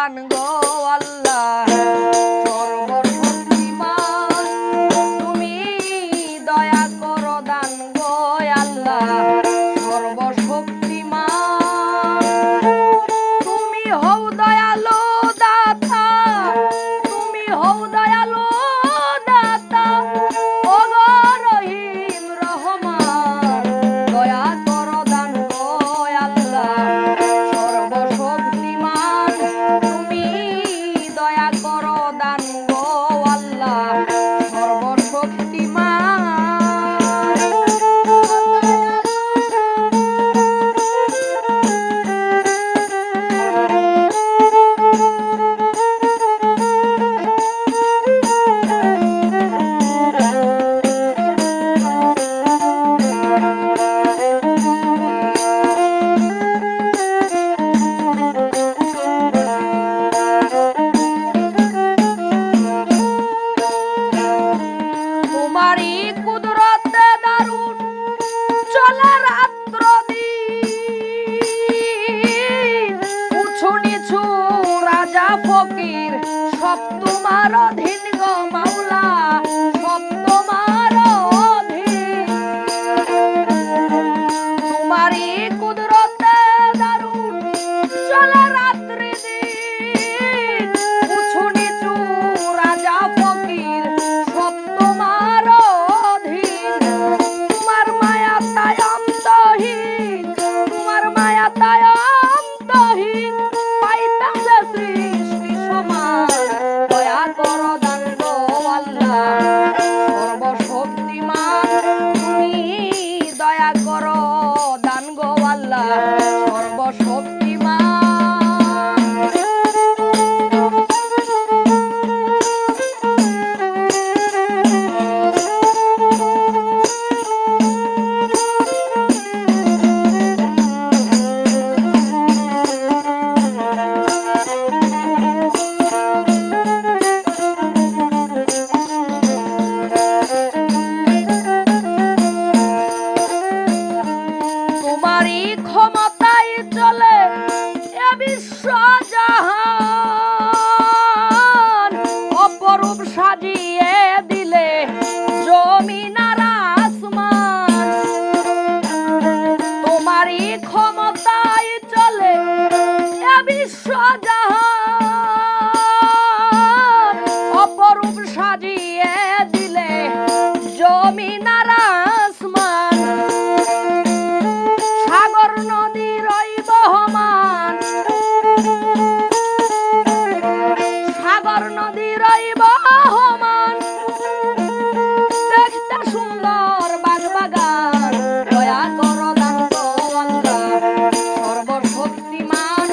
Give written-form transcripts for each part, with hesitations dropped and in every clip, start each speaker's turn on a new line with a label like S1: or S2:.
S1: দান গো আল্লাহ সর্বশক্তিমান তুমি দয়া করো দান গো আল্লাহ সর্বশক্তিমান তুমি হও দয়ালু দাতা তুমি হও দয়ালু দাতা ও গো রহিম রহমান দয়া করো দান গো আল্লাহ সর্বশক্তিমান তুমি দয়া করো দান গো আল্লাহ সর্বশক্তিমান তোমারই কুদরতে দারুণ চলে রাত্র দিন উঁচু নিচু রাজা ফকির সব তোমার অধীন গো মাওলা সব তোমার অধীন তোমারই কুদরতে দারুণ চলে রাত্রি দিন উঁচু নিচু রাজা ফকির সব তোমার অধীন তোমার মায়া তাই অন্তহীন তোমার মায়া তাই অন্তহীন পাইতাছে সৃষ্টি সমান দয়া করো দান গো আল্লাহ সর্বশক্তিমান তুমি দয়া করো দান গো আল্লাহ সর্বশক্তিমান তোমারই ক্ষমতায় চলে এ বিশ্ব জাহান অপরূপ সাজিয়ে দিলে জমিন আর আসমান তোমারই ক্ষমতায় চলে এ বিশ্ব জাহান অপরূপ সাজিয়ে দিলে জমিন আর আসমান সাগর নদীর ওই বহমান সাগর নদীর ওই বহমান দেখতে সুন্দর বাগবাগান দয়া করো দান গো আল্লাহ সর্বশক্তিমান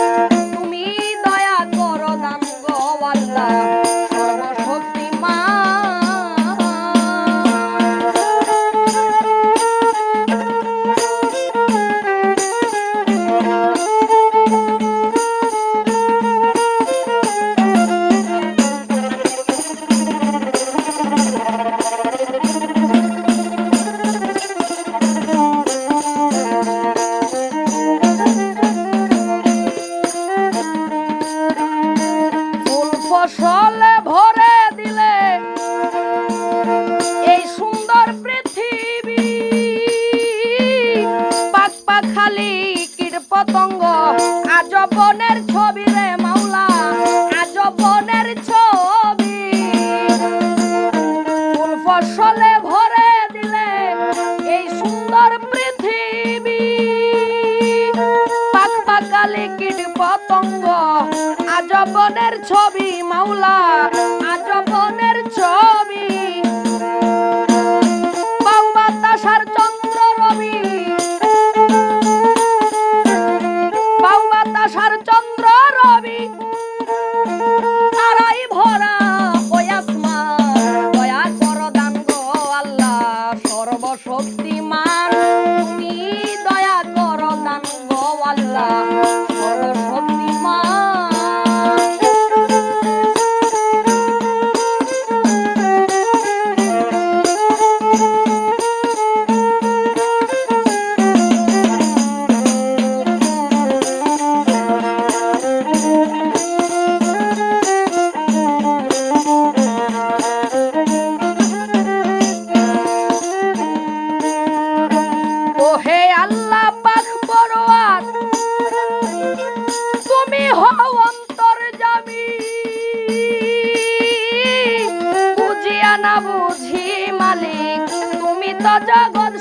S1: তুমি দয়া করো দান গো আল্লাহ সর্বশক্তিমান ফুল ফসলে ভরে দিলে এই সুন্দর পৃথিবী পাক পাখালি কীট পতঙ্গ আজবনের ছবি রে মাওলা আজবনের ছবি ফুল ফসলে ভরে দিলে এই সুন্দর পৃথিবী পাক পাখালি কীট পতঙ্গ আজবনের ছবি মাওলা আজবনের ছবি পাও বাতাসার চন্দ্র রবি পাও বাতাসার চন্দ্র রবি তারাই ভরা ওই আসমান দয়া করো দান গো আল্লাহ সর্বশক্তিমান তুমি দয়া করো দান গো আল্লাহ সর্বশক্তিমান জগৎ